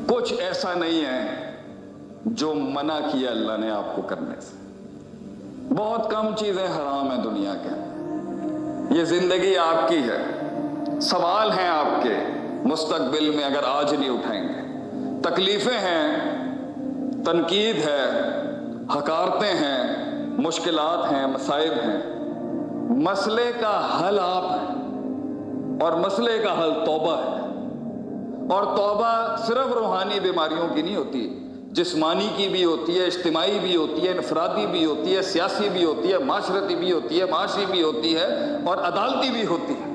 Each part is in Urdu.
کچھ ایسا نہیں ہے جو منع کیا اللہ نے آپ کو کرنے سے. بہت کم چیزیں حرام ہیں دنیا کے. یہ زندگی آپ کی ہے، سوال ہیں آپ کے مستقبل میں اگر آج نہیں اٹھائیں گے. تکلیفیں ہیں، تنقید ہے، حقارتیں ہیں، مشکلات ہیں، مصائب ہیں. مسئلے کا حل آپ ہیں، اور مسئلے کا حل توبہ ہے. اور توبہ صرف روحانی بیماریوں کی نہیں ہوتی، جسمانی کی بھی ہوتی ہے، اجتماعی بھی ہوتی ہے، انفرادی بھی ہوتی ہے، سیاسی بھی ہوتی ہے، معاشرتی بھی ہوتی ہے، معاشی بھی ہوتی ہے، اور عدالتی بھی ہوتی ہے.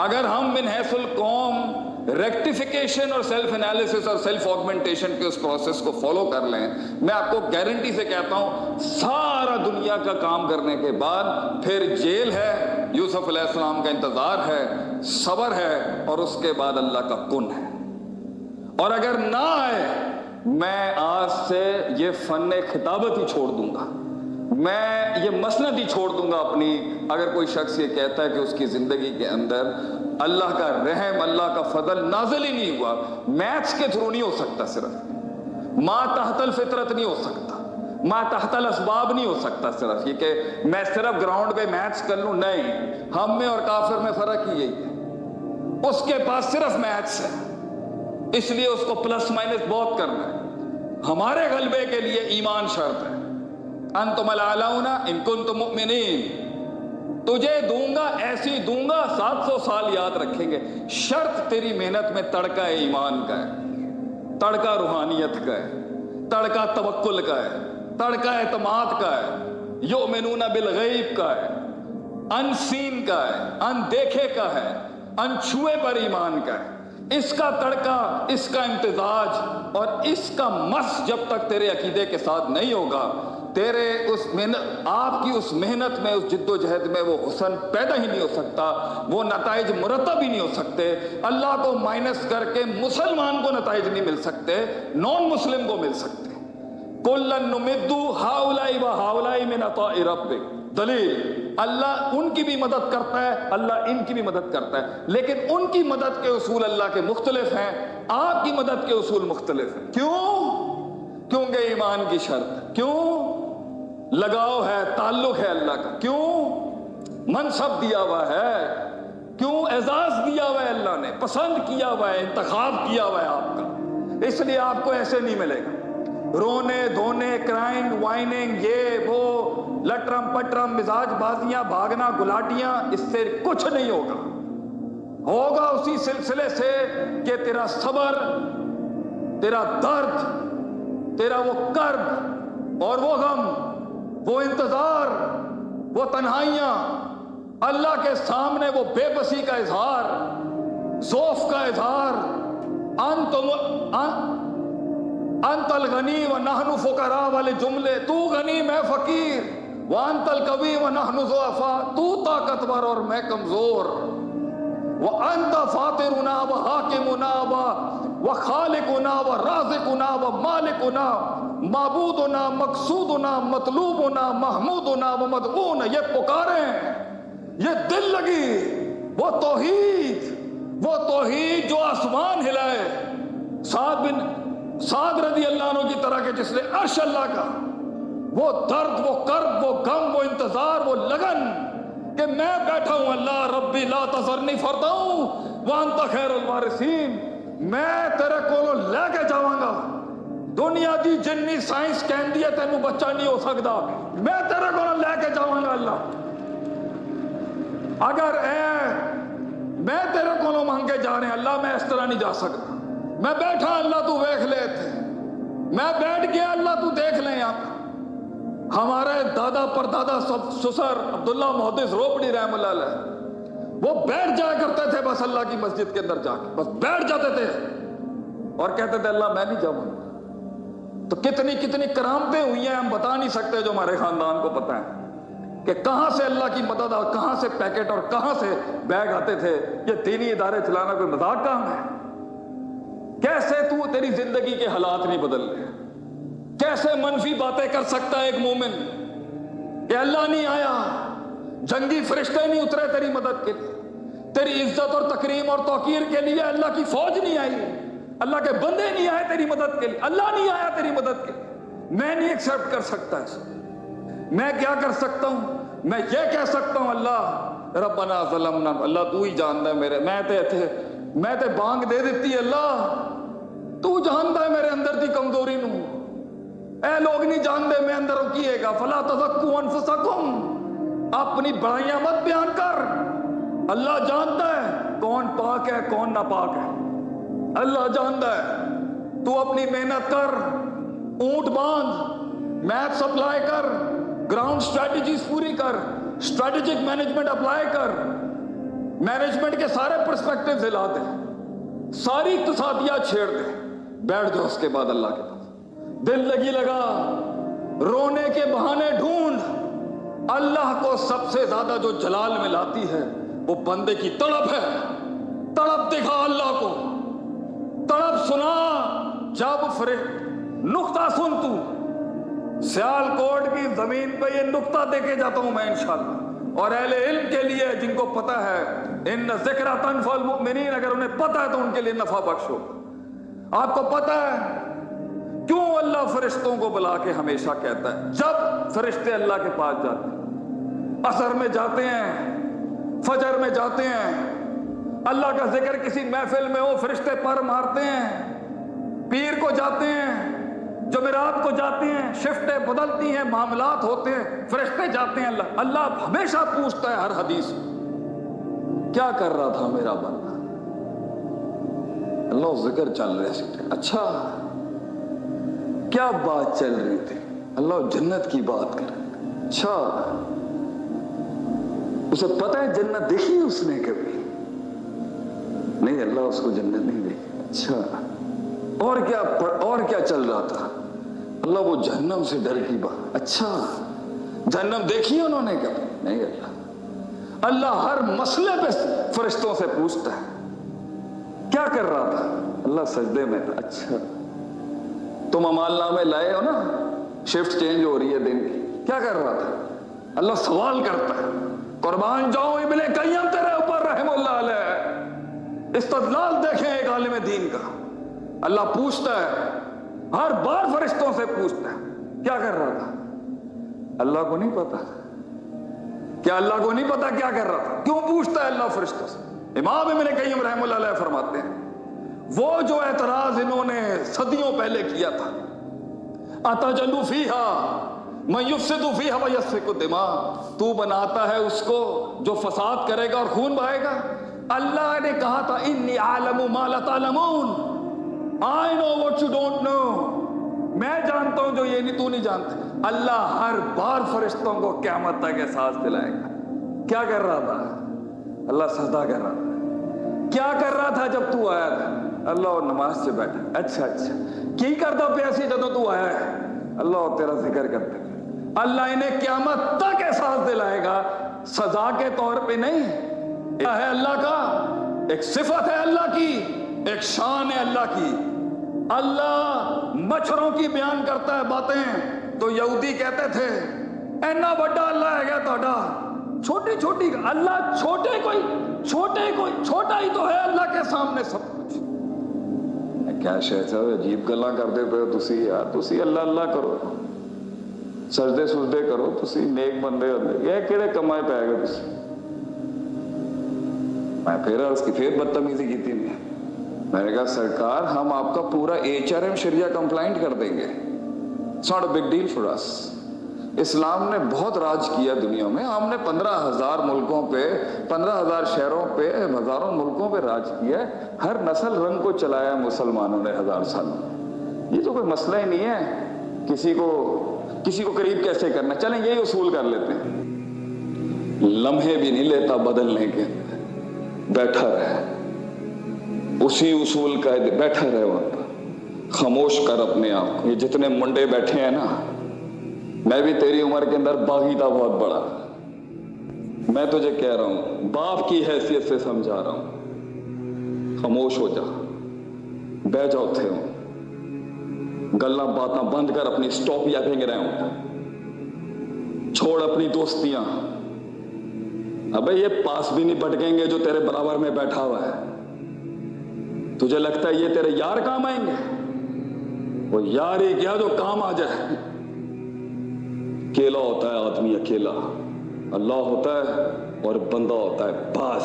اگر ہم من حیث القوم ریکٹیفیکیشن اور سیلف انالیسس اور سیلف آگمنٹیشن کے اس پروسیس کو فالو کر لیں، میں آپ کو گارنٹی سے کہتا ہوں سارا دنیا کا کام کرنے کے بعد پھر جیل ہے، یوسف علیہ السلام کا انتظار ہے، صبر ہے، اور اس کے بعد اللہ کا کن ہے. اور اگر نہ آئے، میں آج سے یہ فن خطابت ہی چھوڑ دوں گا، میں یہ مسند ہی چھوڑ دوں گا اپنی. اگر کوئی شخص یہ کہتا ہے کہ اس کی زندگی کے اندر اللہ کا رحم، اللہ کا فضل نازل ہی نہیں ہوا، میتھس کے تھرو نہیں ہو سکتا، صرف ما تحت الفطرت نہیں ہو سکتا، ما تحت الاسباب نہیں ہو سکتا. صرف یہ کہ میں صرف گراؤنڈ پہ میتھس کر لوں، نہیں. ہم میں اور کافر میں فرق ہی یہی ہے، اس کے پاس صرف میتھس ہے، اس لیے اس کو پلس مائنس بہت کرنا ہے. ہمارے غلبے کے لیے ایمان شرط ہے. انتم الاعلون ان کنتم مؤمنین، تجھے دوں گا ایسی دوں گا 700 سال یاد رکھیں گے. شرط تیری محنت میں تڑکا ایمان کا ہے، تڑکا روحانیت کا ہے، تڑکا توکل کا ہے، تڑکا اعتماد کا ہے، یؤمنون بالغیب کا ہے، ان سین کا ہے، ان دیکھے کا ہے، ان چھوئے پر ایمان کا ہے. اس کا تڑکا، اس کا امتزاج اور اس کا مس جب تک تیرے عقیدے کے ساتھ نہیں ہوگا، تیرے اس محنت، آپ کی اس محنت میں، اس جد و جہد میں وہ حسن پیدا ہی نہیں ہو سکتا، وہ نتائج مرتب ہی نہیں ہو سکتے. اللہ کو مائنس کر کے مسلمان کو نتائج نہیں مل سکتے، نان مسلم کو مل سکتے. کُلًّا نُمِدُّ ہؤلاء وہؤلاء من عطاء ربک. دلیل، اللہ ان کی بھی مدد کرتا ہے، اللہ ان کی بھی مدد کرتا ہے، لیکن ان کی مدد کے اصول اللہ کے مختلف ہیں، آپ کی مدد کے اصول مختلف ہیں. کیوں؟ کیونکہ ایمان کی شرط. کیوں؟ لگاؤ ہے، تعلق ہے اللہ کا. کیوں؟ منصب دیا ہوا ہے. کیوں؟ اعزاز دیا ہوا ہے اللہ نے، پسند کیا ہوا ہے، انتخاب کیا ہوا ہے آپ کا. اس لیے آپ کو ایسے نہیں ملے گا رونے دھونے، کرائنگ وائننگ، یہ وہ لٹرم پٹرم، مزاج بازیاں، بھاگنا گلاٹیاں، اس سے کچھ نہیں ہوگا. ہوگا اسی سلسلے سے کہ تیرا صبر، تیرا درد، تیرا وہ کرب اور وہ غم، وہ انتظار، وہ تنہائیاں، اللہ کے سامنے وہ بے بسی کا اظہار، ضعف کا اظہار. انت الغنی و نحن فقراء والے جملے، تو غنی میں فقیر، وانت القوی و نحن ضعفاء، تو طاقتور اور میں کمزور، وانت فاطرنا و حاکمنا و خالقنا و رازقنا و مالکنا، معبودنا مقصودنا مطلوبنا محمودنا و مدعونا. یہ پکاریں، یہ دل لگی، وہ توحید جو آسمان ہلائے. سعد رضی اللہ عنہ کی طرح کے جس نے عرش اللہ کا، وہ درد، وہ کرب، وہ غم، وہ انتظار، وہ لگن کہ میں بیٹھا ہوں اللہ ربی لا تذرنی فردا وانت خیر الوارثین، میں تیرے کولوں لے کے جاواں گا. دنیا دی جنی سائنس کہندی ہے تینوں بچہ نہیں ہو سکتا، میں تیرے کولوں لے کے جاواں گا اللہ. اگر میں تیرے کولوں مانگ کے جا رہے ہیں اللہ، میں اس طرح نہیں جا سکتا. میں بیٹھا اللہ تو دیکھ لے تھے، میں بیٹھ گیا اللہ تو دیکھ لیں. آپ ہمارے دادا پردادا سب سسر عبداللہ محدث روپڑی رحم اللہ علیہ، وہ بیٹھ جایا کرتے تھے بس اللہ کی مسجد کے اندر جا کے، بس بیٹھ جاتے تھے اور کہتے تھے اللہ میں نہیں جاؤں گا. تو کتنی کتنی کرامتیں ہوئی ہیں ہم بتا نہیں سکتے، جو ہمارے خاندان کو پتہ ہے کہ کہاں سے اللہ کی مدد اور کہاں سے پیکٹ اور کہاں سے بیگ آتے تھے. یہ دینی ادارے چلانا کوئی مذاق کام ہے؟ کیسے تیری زندگی کے حالات نہیں بدل رہے؟ کیسے منفی باتیں کر سکتا ہے ایک مومن کہ اللہ نہیں آیا، جنگی فرشتے نہیں اترے تیری مدد کے لیے، تیری عزت اور تکریم اور توقیر کے لیے اللہ کی فوج نہیں آئی، اللہ کے بندے نہیں آئے تیری مدد کے لیے, اللہ نہیں آیا تیری مدد کے لیے. میں نہیں ایکسپٹ کر سکتا اس. میں کیا کر سکتا ہوں؟ میں یہ کہہ سکتا ہوں اللہ ربنا ظلمنا, اللہ تو ہی جانتا ہے میرے, میں تے بانگ دے دیتی اللہ, تو جانتا ہے میرے اندر دی کمزوری نو. اے لوگ نہیں جانتے میں اندر کیے گا. فلا تزکوا انفسکم, اپنی بڑائیاں مت بیان کر. اللہ جانتا ہے کون پاک ہے کون ناپاک ہے, اللہ جانتا ہے. تو اپنی محنت کر, اونٹ باندھ, میتھ سپلائی کر, گراؤنڈ اسٹریٹجیز پوری کر, اسٹریٹجک مینجمنٹ اپلائی کر, مینجمنٹ کے سارے پرسپیکٹیوز ہلا دے, ساری اقتصادیات چھیڑ دے, بیٹھ جاؤ اس کے بعد اللہ کے پاس. دل لگی لگا, رونے کے بہانے ڈھونڈ. اللہ کو سب سے زیادہ جو جلال میں لاتی ہے وہ بندے کی تڑپ ہے. تڑپ دکھا اللہ کو, تڑپ سنا. جب نقطہ سن, تو سیال کوٹ کی زمین پہ یہ نقطہ دے کے جاتا ہوں میں انشاءاللہ. اور اہل علم کے لیے جن کو پتہ ہے, ان ذکر تنفع المؤمنین, اگر انہیں پتہ ہے تو ان کے لیے نفع بخش ہو. آپ کو پتہ ہے کیوں اللہ فرشتوں کو بلا کے ہمیشہ کہتا ہے, جب فرشتے اللہ کے پاس جاتے ہیں, عصر میں جاتے ہیں, فجر میں جاتے ہیں, اللہ کا ذکر کسی محفل میں ہو, فرشتے پر مارتے ہیں. پیر کو جاتے ہیں, جمعرات کو جاتے ہیں, شفٹیں بدلتی ہیں, معاملات ہوتے ہیں, فرشتے جاتے ہیں. اللہ ہمیشہ پوچھتا ہے ہر حدیث کیا کر رہا تھا میرا بندہ. اللہ ذکر چل رہے تھے, اچھا کیا بات چل رہی تھی؟ اللہ جنت کی بات کر رہے تھے. اچھا اسے پتہ ہے جنت دیکھی اس نے کبھی نہیں؟ اللہ اس کو جنت نہیں دیکھی. اچھا اور کیا چل رہا تھا؟ اللہ وہ جہنم سے ڈر کی بات. اچھا جہنم دیکھی انہوں نے کبھی نہیں؟ اللہ ہر مسئلے پہ فرشتوں سے پوچھتا ہے کیا کر رہا تھا؟ اللہ سجدے میں تھا. اچھا تم امال نامے لائے ہو نا, شفٹ چینج ہو رہی ہے دن کی, کیا کر رہا تھا؟ اللہ سوال کرتا ہے. قربان جاؤ ابن قیم تیرے اوپر رحم اللہ علیہ, استدلال دیکھیں ایک عالم دین کا. اللہ پوچھتا ہے, ہر بار فرشتوں سے پوچھتا ہے کیا کر رہا تھا. اللہ کو نہیں پتا. کیا اللہ کو نہیں پتا کیا کر رہا تھا؟ کیوں پوچھتا ہے اللہ فرشتوں سے؟ امام ابن قیم رحم اللہ علیہ فرماتے ہیں وہ جو اعتراض انہوں نے صدیوں پہلے کیا تھا, اتجلو فیہا من یفسد فیہا ویسفک الدماء, تو بناتا ہے اس کو جو فساد کرے گا اور خون بہائے گا. اللہ نے کہا تھا انی اعلم ما لا تعلمون, I know what you don't know, میں جانتا ہوں جو یہ نہیں تو نہیں جانتے. اللہ ہر بار فرشتوں کو قیامت تک احساس دلائے گا. کیا کر رہا تھا؟ اللہ سجدہ کر رہا تھا. کیا کر رہا تھا جب تو آیا تھا؟ اللہ اور نماز سے بیٹھا. اچھا کی کرتا پیاسی جدو تو آیا ہے؟ اللہ اور تیرا ذکر کرتے. اللہ انہیں قیامت تک احساس دلائے گا, سزا کے طور پہ نہیں. ہے اللہ کا ایک صفت ہے, اللہ کی ایک شان ہے اللہ کی. اللہ مچھروں کی بیان کرتا ہے باتیں تو یہودی کہتے تھے اینا بڑا اللہ ہے گیا تھوڑا, چھوٹی چھوٹی اللہ, چھوٹا ہی تو ہے اللہ کے سامنے سب کچھ. کیا شہزہ عجیب گلاں کرتے پے ہو تسی یار. تسی اللہ اللہ کرو, سجدے سجدے کرو, تسی نیک بندے ہوندے, یہ کیڑے کمائے پے گئے تسی. میں پھر عرض کی, پھر بدتمیزی کی تھی. میں نے کہا سرکار ہم آپ کا پورا HRM شریعہ کمپلائنٹ کر دیں گے. It's not a big deal for us. اسلام نے بہت راج کیا دنیا میں. ہم نے 15,000 ملکوں پہ, 15,000 شہروں پہ, ہزاروں ملکوں پہ راج کیا ہے. ہر نسل رنگ کو چلایا مسلمانوں نے 1000 سالوں. یہ تو کوئی مسئلہ ہی نہیں ہے کسی کو قریب کیسے کرنا. چلیں یہی اصول کر لیتے ہیں. لمحے بھی نہیں لیتا بدلنے کے, بیٹھا رہے اسی اصول کا, بیٹھا رہے وہاں پر, خاموش کر اپنے آپ کو. یہ جتنے منڈے بیٹھے ہیں نا, میں بھی تیری عمر کے اندر باغی تھا بہت بڑا. میں تجھے کہہ رہا ہوں, باپ کی حیثیت سے سمجھا رہا ہوں, خاموش ہو جا, بہ جاؤ تھے ہوں, گلاں باتاں بند کر, اپنی سٹاپ یا پھینک رہے ہوں, چھوڑ اپنی دوستیاں. ابے یہ پاس بھی نہیں بھٹکیں گے جو تیرے برابر میں بیٹھا ہوا ہے. تجھے لگتا ہے یہ تیرے یار کام آئیں گے؟ وہ یار ہی کیا جو کام آ جائے۔ اکیلا ہوتا ہے آدمی، اکیلا، اللہ ہوتا ہے اور بندہ ہوتا ہے، بس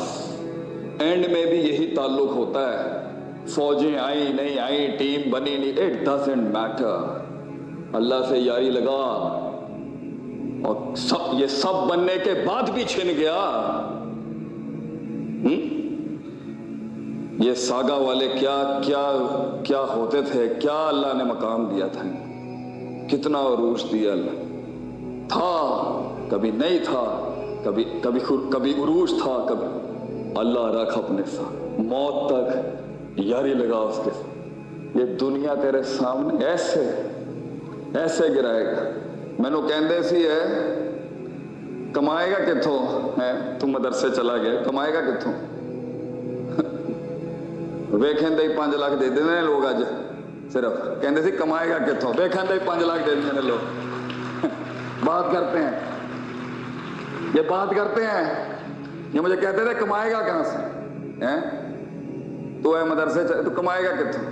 اینڈ میں بھی یہی تعلق ہوتا ہے۔ فوجیں آئیں نہیں آئیں، ٹیم بنی نہیں، اٹ ڈزنٹ میٹر، اللہ سے یاری لگا اور یہ سب بننے کے بعد بھی چھن گیا۔ یہ ساگا والے کیا ہوتے تھے، کیا اللہ نے مقام دیا تھا، کتنا عروج دیا اللہ، تھا کبھی نہیں تھا، کبھی عروج تھا، کبھی اللہ رکھ اپنے ساتھ، موت تک یاری لگا اس کے ساتھ۔ یہ دنیا تیرے سامنے ایسے گرائے گا۔ میں نو کہندے سی ہے کمائے گا کتوں ہے، تم مدرسے چلا گیا، کمائے گا کتوں؟ ویکھیں دے 5 لاکھ دے دینے لوگ اج، صرف کہندے سی کمائے گا کتوں، ویکھیں دے 5 لاکھ دے دینے لوگ۔ بات کرتے ہیں، یہ بات کرتے ہیں، یہ مجھے کہتے تھے کمائے گا کہاں سے، تو اے مدرسے تو کمائے گا کتوں؟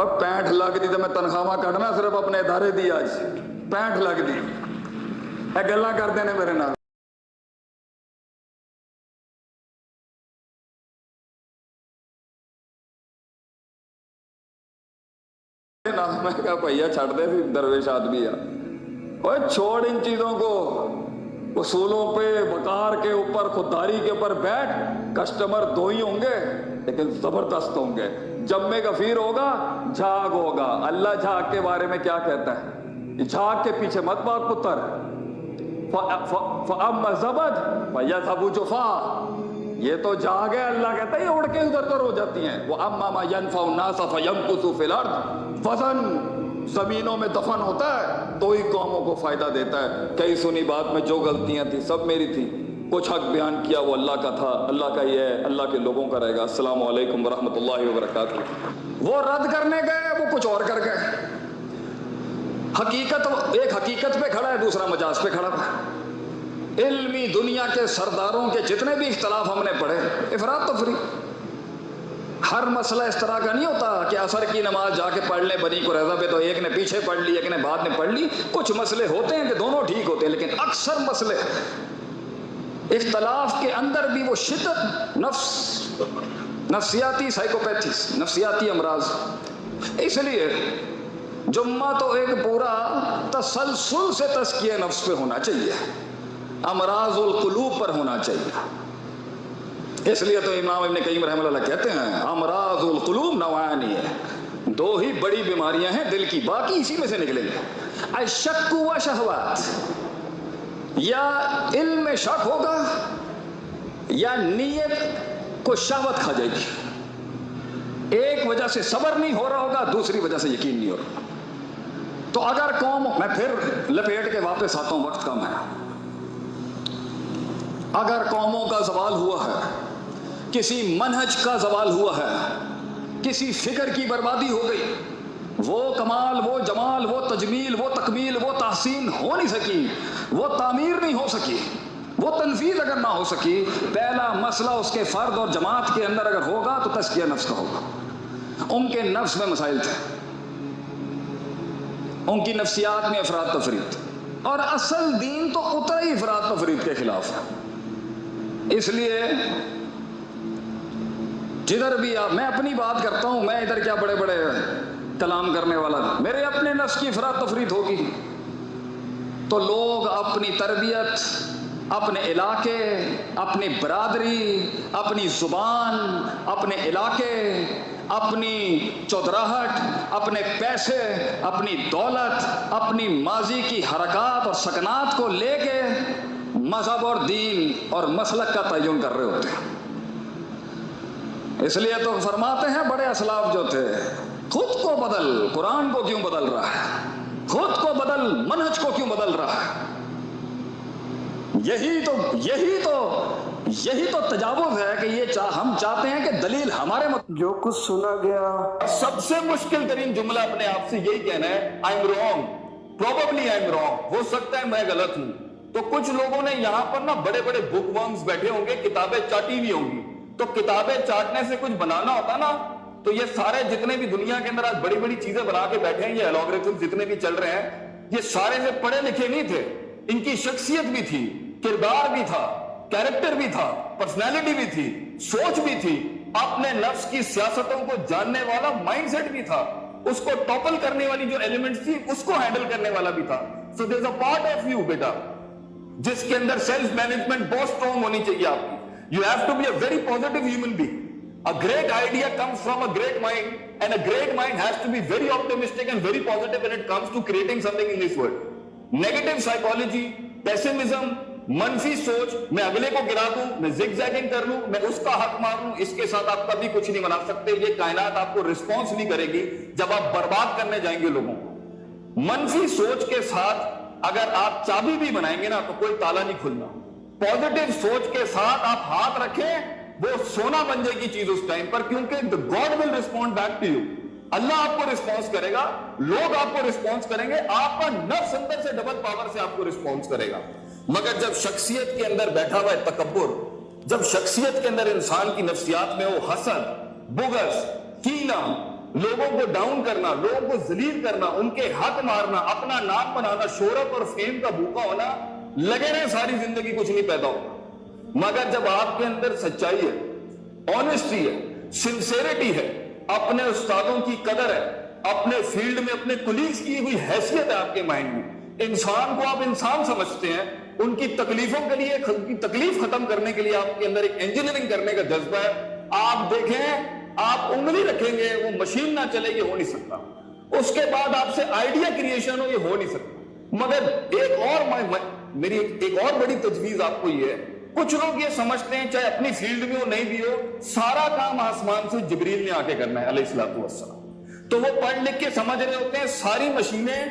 اب 65 لاکھ دی تو میں تنخواہ کٹنا صرف اپنے ادارے دی، آج 65 لاکھ دی، اے گلاں کرتے ہیں میرے نال۔ میں کہا بھیا چھڑ دے سی درویش آدمی، اوے چھوڑ ان چیزوں کو، اصولوں پہ، وقار کے اوپر، خودداری کے اوپر بیٹھ۔ کسٹمر 2 ہی ہوں گے لیکن زبردست ہوں گے۔ جب میں غفیر ہوگا جھاگ ہوگا۔ اللہ جھاگ کے بارے میں کیا کہتا ہے؟ جھاگ کے پیچھے مت بھاگ پتر، فَأَمَّا الزَّبَدُ فَيَذْهَبُ جُفَاءً، یہ تو جھاگ ہے، اللہ کہتا ہے یہ اڑ کے ادھر ادھر ہو جاتی ہیں۔ وَأَمَّا مَا يَنْفَعُ النَّاسَ فَيَمْكُثُ فِي الْأَرْضِ، وزن زمینوں میں دفن ہوتا ہے تو ہی قوموں کو فائدہ دیتا ہے۔ کئی سنی بات میں جو غلطیاں تھیں سب میری تھی، کچھ حق بیان کیا وہ اللہ کا تھا، اللہ کا یہ ہے، اللہ کے لوگوں کا رہے گا۔ السلام علیکم ورحمۃ اللہ وبرکاتہ۔ وہ رد کرنے گئے، وہ کچھ اور کر گئے۔ ایک حقیقت پہ کھڑا ہے، دوسرا مجاز پہ کھڑا ہے۔ علمی دنیا کے سرداروں کے جتنے بھی اختلاف ہم نے پڑھے، افراد تفریق، ہر مسئلہ اس طرح کا نہیں ہوتا کہ عصر کی نماز جا کے پڑھ لیں بنی قریظہ پہ تو ایک نے پیچھے پڑھ لی ایک نے بعد میں پڑھ لی۔ کچھ مسئلے ہوتے ہیں کہ دونوں ٹھیک ہوتے ہیں، لیکن اکثر مسئلے اختلاف کے اندر بھی وہ شدت، نفسیاتی سائیکوپیتھیز، نفسیاتی امراض۔ اس لیے جمعہ تو ایک پورا تسلسل سے تزکیہ نفس پہ ہونا چاہیے، امراض القلوب پر ہونا چاہیے۔ اس لیے تو امام ابن قیم رحمہ اللہ کہتے ہیں امراض القلوب نوعانی ہے، 2 ہی بڑی بیماریاں ہیں دل کی، باقی اسی میں سے نکلیں گے۔ الشک و شہوات، یا علم میں شک ہوگا یا نیت کو شہوت کھا جائے گی۔ ایک وجہ سے صبر نہیں ہو رہا ہوگا، دوسری وجہ سے یقین نہیں ہو رہا۔ تو اگر قوم، میں پھر لپیٹ کے واپس آتا ہوں، وقت کم ہے، اگر قوموں کا زوال ہوا ہے، کسی منہج کا زوال ہوا ہے، کسی فکر کی بربادی ہو گئی، وہ کمال، وہ جمال، وہ تجمیل، وہ تکمیل، وہ تحسین ہو نہیں سکی، وہ تعمیر نہیں ہو سکی، وہ تنفیذ اگر نہ ہو سکی، پہلا مسئلہ اس کے فرد اور جماعت کے اندر اگر ہوگا تو تزکیہ نفس کا ہوگا۔ ان کے نفس میں مسائل تھے، ان کی نفسیات میں افراد تفرید تھی، اور اصل دین تو اتنا ہی افراد تفرید کے خلاف ہے۔ اس لیے جدھر بھی آپ، میں اپنی بات کرتا ہوں، میں ادھر کیا بڑے بڑے کلام کرنے والا، میرے اپنے نفس کی افراد تفرید ہوگی تو لوگ اپنی تربیت، اپنے علاقے، اپنی برادری، اپنی زبان، اپنے علاقے، اپنی چودراہٹ، اپنے پیسے، اپنی دولت، اپنی ماضی کی حرکات اور سکنات کو لے کے مذہب اور دین اور مسلک کا تعین کر رہے ہوتے ہیں۔ اس لیے تو فرماتے ہیں بڑے اسلاف جو تھے، خود کو بدل، قرآن کو کیوں بدل رہا ہے؟ خود کو بدل، منہج کو کیوں بدل رہا ہے؟ یہی تو تجاوز ہے کہ یہ ہم چاہتے ہیں کہ دلیل ہمارے جو کچھ سنا گیا۔ سب سے مشکل ترین جملہ اپنے آپ سے یہی کہنا ہے I am wrong, probably I am wrong, ہو سکتا ہے میں غلط ہوں۔ تو کچھ لوگوں نے یہاں پر نا بڑے بڑے بک ورمز بیٹھے ہوں گے، کتابیں چاٹی ہوئی ہوں گی، تو کتابیں چاٹنے سے کچھ بنانا ہوتا نا تو یہ سارے جتنے بھی دنیا کے اندر آج بڑی بڑی چیزیں بنا کے بیٹھے ہیں، یہ الگورتھم جتنے بھی چل رہے ہیں، یہ سارے سے پڑھے لکھے نہیں تھے. ان کی شخصیت بھی تھی، کردار بھی تھا، کیریکٹر بھی تھا، پرسنالٹی بھی تھی، سوچ بھی تھی، اپنے نفس کی سیاستوں کو جاننے والا مائنڈ سیٹ بھی تھا، اس کو ٹاپل کرنے والی جو ایلیمنٹس تھی اس کو ہینڈل کرنے والا بھی تھا. So there is a part of you بیٹا جس کے اندر سیلف مینجمنٹ بہت اسٹرانگ ہونی چاہیے آپ کی. You have to be a very positive human being. A great idea comes from a great mind, and a great mind has to be very optimistic and very positive when it comes to creating something in this world. Negative psychology, pessimism, منفی سوچ، میں اگلے کو گرا دوں، میں زگ زیگنگ کر لوں، میں اس کا حق ماروں، اس کے ساتھ آپ کبھی کچھ نہیں بنا سکتے. یہ کائنات آپ کو رسپانس نہیں کرے گی جب آپ برباد کرنے جائیں گے لوگوں کو. منفی سوچ کے ساتھ اگر آپ چابی بھی بنائیں گے نا تو کوئی تالا نہیں کھلنا. پازیٹیو سوچ کے ساتھ آپ ہاتھ رکھیں، وہ سونا بن جائے گی چیز اس ٹائم پر، کیونکہ God will respond back to you. اللہ آپ کو رسپانس کرے گا، لوگ آپ کو رسپانس کریں گے، آپ کا نفس اندر سے ڈبل پاور سے آپ کو رسپانس کرے گا. مگر جب شخصیت کے اندر بیٹھا ہوا ہے تکبر، جب شخصیت کے اندر انسان کی نفسیات میں وہ حسد، بغض، کینہ، لوگوں کو ڈاؤن کرنا، لوگوں کو ذلیل کرنا، ان کے حق مارنا، اپنا نام بنانا، شہرت اور فیم کا بھوکا ہونا، لگے رہے ساری زندگی کچھ نہیں پیدا ہوگا. مگر جب آپ کے اندر سچائی ہے، آنیسٹی ہے، سنسیریٹی ہے، اپنے استادوں کی قدر ہے، اپنے فیلڈ میں اپنے کولیگز کی ہوئی حیثیت ہے آپ کے مائنڈ میں، انسان کو آپ انسان سمجھتے ہیں، ان کی تکلیفوں کے لیے، کی تکلیف ختم کرنے کے لیے آپ کے اندر ایک انجینئرنگ کرنے کا جذبہ ہے. آپ دیکھیں، آپ انگلی رکھیں گے وہ مشین نہ چلے، یہ ہو نہیں سکتا. اس کے بعد آپ سے آئیڈیا کریشن ہو، یہ ہو نہیں سکتا. مگر میری ایک اور بڑی تجویز آپ کو یہ ہے، کچھ لوگ یہ سمجھتے ہیں چاہے اپنی فیلڈ میں ہو نہیں بھی ہو، سارا کام آسمان سے جبریل نے آ کے کرنا ہے علیہ الصلوۃ والسلام. تو وہ پڑھ لکھ کے سمجھ رہے ہوتے ہیں ساری مشینیں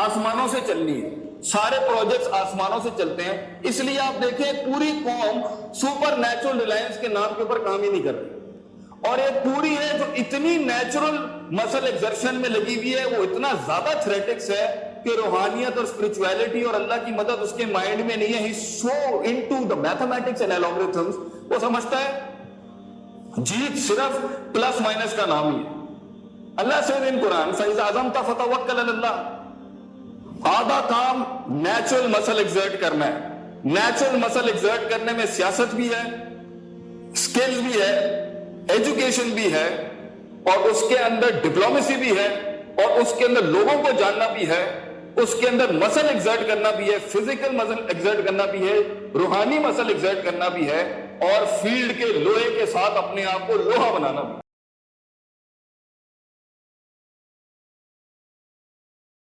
آسمانوں سے چلنی ہیں، سارے پروجیکٹس آسمانوں سے چلتے ہیں. اس لیے آپ دیکھیں پوری قوم سپر نیچرل ریلائنس کے نام کے اوپر کام ہی نہیں کر رہی، اور ایک پوری ہے جو اتنی نیچرل مسل ایکزرشن میں لگی ہوئی ہے، وہ اتنا زیادہ تھریٹکس ہے کہ روحانیت اور اسپرچویلٹی اور اللہ کی مدد اس کے مائنڈ میں نہیں ہے. He so into the mathematics and algorithms, وہ سمجھتا ہے جیت صرف پلس مائنس کا نام ہی ہے. اللہ سے ان قرآن فَإِذَا عَزَمْتَ فَتَوَكَّلْ عَلَى اللَّهِ، آدھا کام نیچرل مسل ایکزرٹ کرنا ہے. نیچرل مسل ایکزرٹ کرنے میں سیاست بھی ہے، سکل بھی ہے، ایجوکیشن بھی ہے، اور اس کے اندر ڈپلومیسی بھی ہے، اور اس کے اندر لوگوں کو جاننا بھی ہے، اس کے اندر مسل ایکزرٹ کرنا بھی ہے، فزیکل مسل ایکزرٹ کرنا بھی ہے، روحانی مسل ایکزرٹ کرنا بھی ہے، اور فیلڈ کے لوہے کے ساتھ اپنے آپ کو لوہا بنانا بھی.